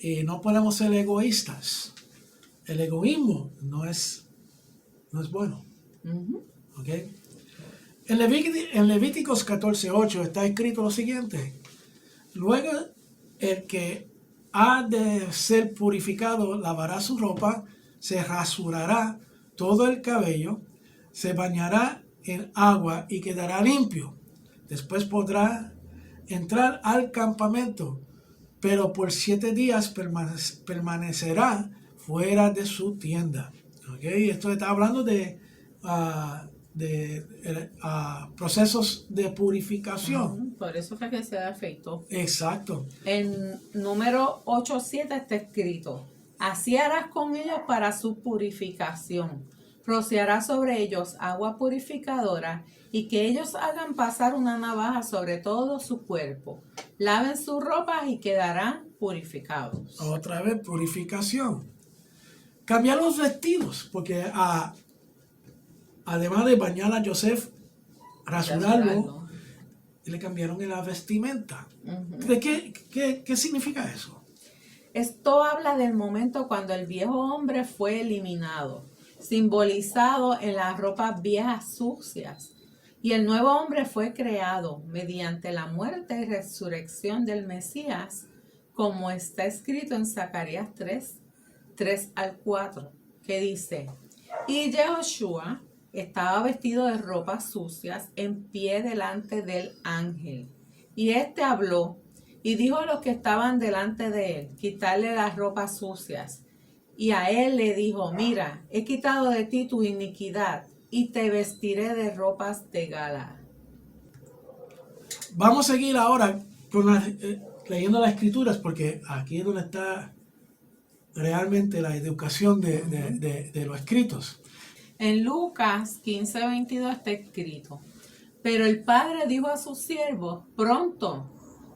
Y no podemos ser egoístas. El egoísmo no es bueno. Uh-huh. ¿Ok? En Levíticos 14:8 está escrito lo siguiente. Luego el que ha de ser purificado lavará su ropa, se rasurará todo el cabello, se bañará en agua y quedará limpio. Después podrá entrar al campamento, pero por 7 días permanecerá fuera de su tienda. ¿Okay? Esto está hablando de procesos de purificación. Por eso fue que se afeitó. Exacto. En número 8:7 está escrito: así harás con ellos para su purificación. Rociarás sobre ellos agua purificadora y que ellos hagan pasar una navaja sobre todo su cuerpo. Laven sus ropas y quedarán purificados. Otra vez, purificación. Cambiar los vestidos, porque además de bañar a Joseph, rasurarlo, le cambiaron en la vestimenta. Uh-huh. ¿Qué significa eso? Esto habla del momento cuando el viejo hombre fue eliminado, simbolizado en las ropas viejas sucias, y el nuevo hombre fue creado mediante la muerte y resurrección del Mesías, como está escrito en Zacarías 3:3-4, que dice: y Yehoshua estaba vestido de ropas sucias en pie delante del ángel, y éste habló y dijo a los que estaban delante de él quitarle las ropas sucias, y a él le dijo: mira, he quitado de ti tu iniquidad y te vestiré de ropas de gala. Vamos a seguir ahora con leyendo las escrituras, porque aquí es donde está realmente la educación de los escritos. En Lucas 15:22 está escrito: pero el padre dijo a sus siervos: pronto,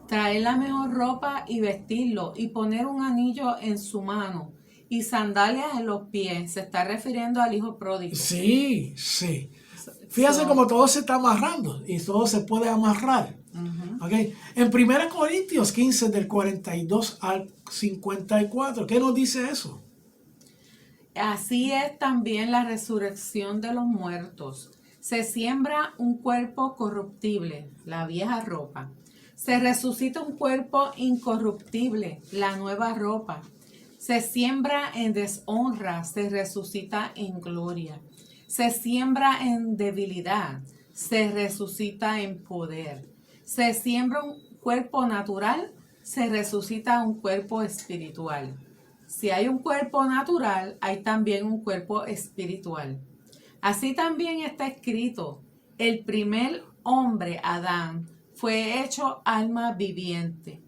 traed la mejor ropa y vestirlo, y poner un anillo en su mano y sandalias en los pies. Se está refiriendo al hijo pródigo. Sí, sí. Fíjense cómo todo se está amarrando y todo se puede amarrar. Uh-huh. Okay. En 1 Corintios 15 del 42 al 54, ¿qué nos dice eso? Así es también la resurrección de los muertos. Se siembra un cuerpo corruptible, la vieja ropa. Se resucita un cuerpo incorruptible, la nueva ropa. Se siembra en deshonra, se resucita en gloria. Se siembra en debilidad, se resucita en poder. Se siembra un cuerpo natural, se resucita un cuerpo espiritual. Si hay un cuerpo natural, hay también un cuerpo espiritual. Así también está escrito: el primer hombre, Adán, fue hecho alma viviente.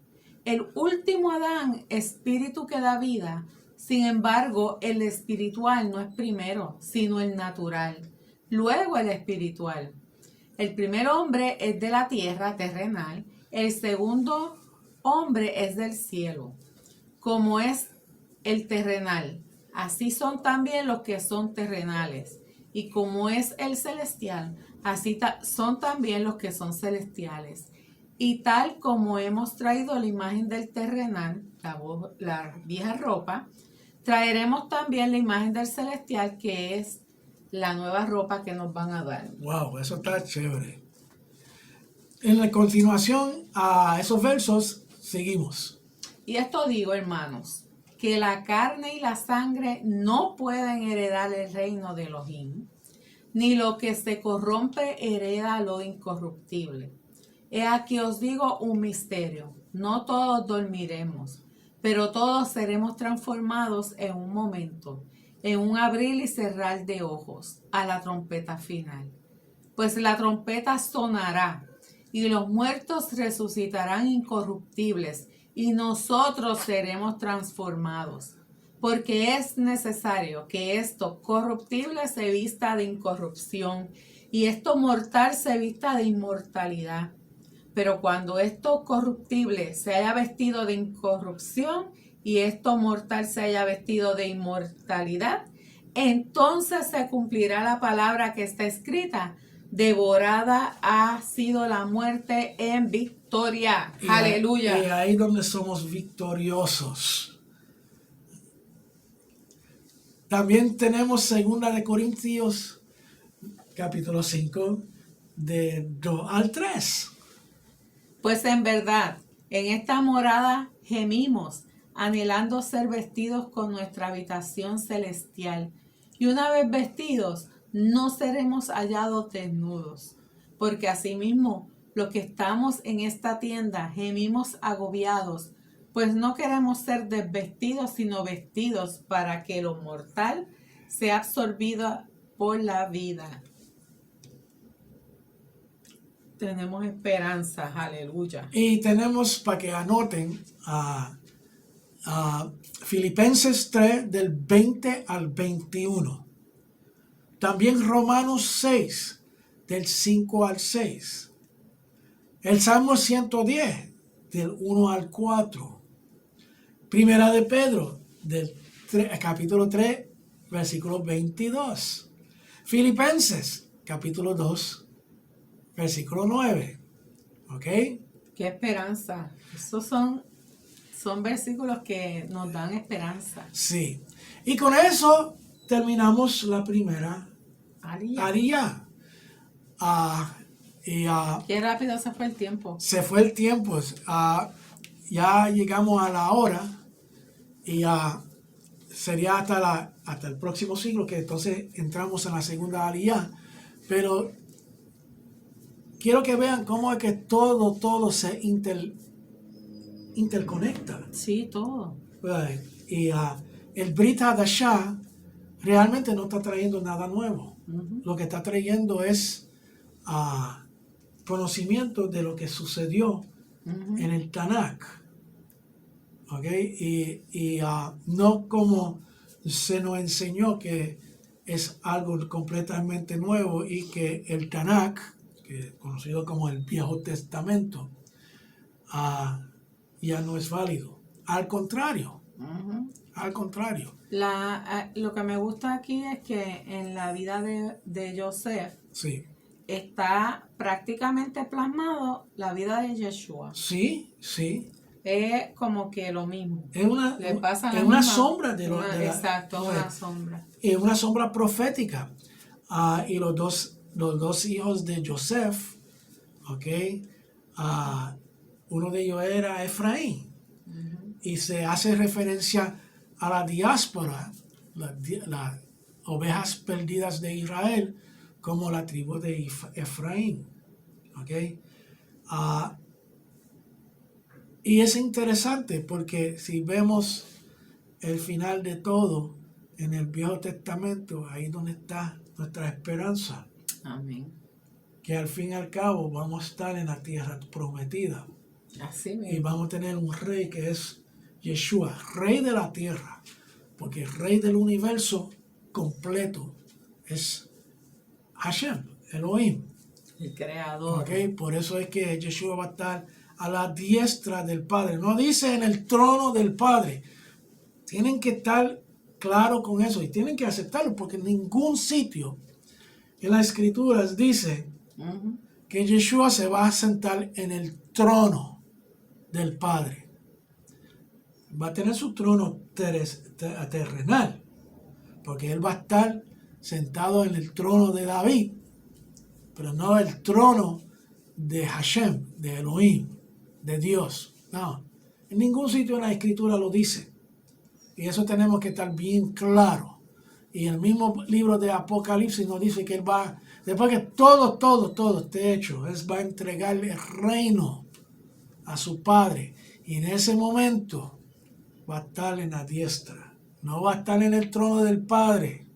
El último Adán, espíritu que da vida. Sin embargo, el espiritual no es primero, sino el natural. Luego el espiritual. El primer hombre es de la tierra terrenal. El segundo hombre es del cielo. Como es el terrenal, así son también los que son terrenales. Y como es el celestial, así son también los que son celestiales. Y tal como hemos traído la imagen del terrenal, la vieja ropa, traeremos también la imagen del celestial, que es la nueva ropa que nos van a dar. Wow, eso está chévere. En la continuación a esos versos, seguimos. Y esto digo, hermanos, que la carne y la sangre no pueden heredar el reino de Elohim, ni lo que se corrompe hereda lo incorruptible. He aquí os digo un misterio: no todos dormiremos, pero todos seremos transformados en un momento, en un abrir y cerrar de ojos, a la trompeta final. Pues la trompeta sonará, y los muertos resucitarán incorruptibles, y nosotros seremos transformados. Porque es necesario que esto corruptible se vista de incorrupción, y esto mortal se vista de inmortalidad. Pero cuando esto corruptible se haya vestido de incorrupción, y esto mortal se haya vestido de inmortalidad, entonces se cumplirá la palabra que está escrita: devorada ha sido la muerte en victoria. Aleluya. Y ahí donde somos victoriosos. También tenemos 2 de Corintios, capítulo 5, de 2 al 3. Pues en verdad, en esta morada gemimos, anhelando ser vestidos con nuestra habitación celestial. Y una vez vestidos, no seremos hallados desnudos. Porque asimismo, los que estamos en esta tienda gemimos agobiados, pues no queremos ser desvestidos, sino vestidos, para que lo mortal sea absorbido por la vida. Tenemos esperanza, aleluya. Y tenemos, para que anoten, Filipenses 3, del 20 al 21. También Romanos 6, del 5 al 6. El Salmo 110, del 1 al 4. Primera de Pedro, del capítulo 3, versículo 22. Filipenses, capítulo 2, versículo 9. ¿Ok? Qué esperanza. Esos son versículos que nos dan esperanza. Sí. Y con eso terminamos la primera aliyah. Qué rápido se fue el tiempo. Se fue el tiempo. Ya llegamos a la hora. Y sería hasta el próximo siglo que entonces entramos en la segunda aliyah. Pero quiero que vean cómo es que todo se interconecta. Sí, todo. Right. Y el Brit Hadashah realmente no está trayendo nada nuevo. Uh-huh. Lo que está trayendo es conocimiento de lo que sucedió en el Tanakh. ¿Okay? Y no como se nos enseñó que es algo completamente nuevo y que el Tanakh, que es conocido como el Viejo Testamento, ya no es válido. Al contrario. Uh-huh. Al contrario. Lo que me gusta aquí es que en la vida de Joseph Sí. está prácticamente plasmado la vida de Yeshua. Sí, sí. Es como que lo mismo. Es una sombra de lo exacto, una sombra. Es una sombra profética. Y los dos hijos de Joseph, uno de ellos era Efraín. Uh-huh. Y se hace referencia a la diáspora, las ovejas perdidas de Israel, como la tribu de Efraín. Y es interesante porque si vemos el final de todo en el Viejo Testamento, ahí es donde está nuestra esperanza. Amén. Que al fin y al cabo vamos a estar en la tierra prometida. Así mismo. Y vamos a tener un rey que es Yeshua, rey de la tierra, porque el rey del universo completo es Hashem, Elohim. El creador. Por eso es que Yeshua va a estar a la diestra del Padre. No dice en el trono del Padre. Tienen que estar claros con eso y tienen que aceptarlo, porque en ningún sitio en las Escrituras dice que Yeshua se va a sentar en el trono del Padre. Va a tener su trono terrenal, porque él va a estar sentado en el trono de David, pero no el trono de Hashem, de Elohim, de Dios. No, en ningún sitio en la Escritura lo dice. Y eso tenemos que estar bien claro. Y el mismo libro de Apocalipsis nos dice que él va, después que todo esté hecho, él va a entregar el reino a su Padre. Y en ese momento va a estar en la diestra. No va a estar en el trono del Padre.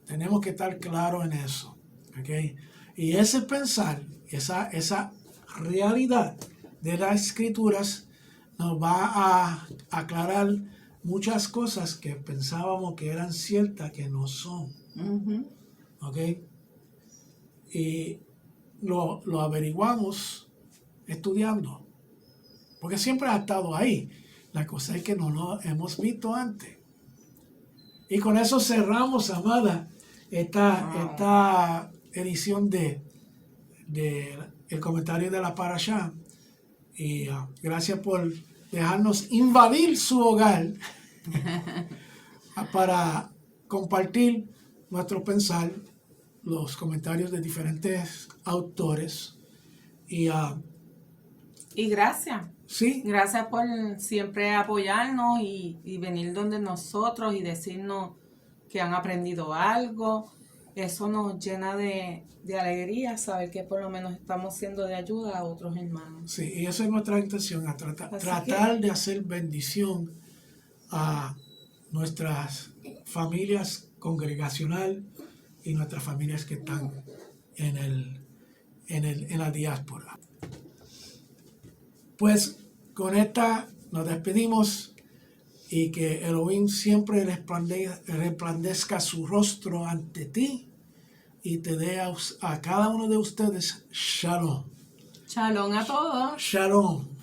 Tenemos que estar claros en eso. ¿Okay? Y ese pensar, esa realidad de las escrituras nos va a aclarar muchas cosas que pensábamos que eran ciertas que no son. Ujú. ¿Ok? Y lo averiguamos estudiando, porque siempre ha estado ahí. La cosa es que no lo hemos visto antes. Y con eso cerramos, amada, esta edición de el comentario de la Parashá. Y gracias por dejarnos invadir su hogar para compartir nuestro pensar, los comentarios de diferentes autores. Y Y gracias. sí, Gracias por siempre apoyarnos y venir donde nosotros y decirnos que han aprendido algo. Eso nos llena de alegría saber que por lo menos estamos siendo de ayuda a otros hermanos. sí, y esa es nuestra intención, a Así tratar de hacer bendición a nuestras familias congregacional y nuestras familias que están en la diáspora. Pues con esta nos despedimos y que Elohim siempre resplandezca su rostro ante ti y te dé a cada uno de ustedes shalom. Shalom a todos. Shalom.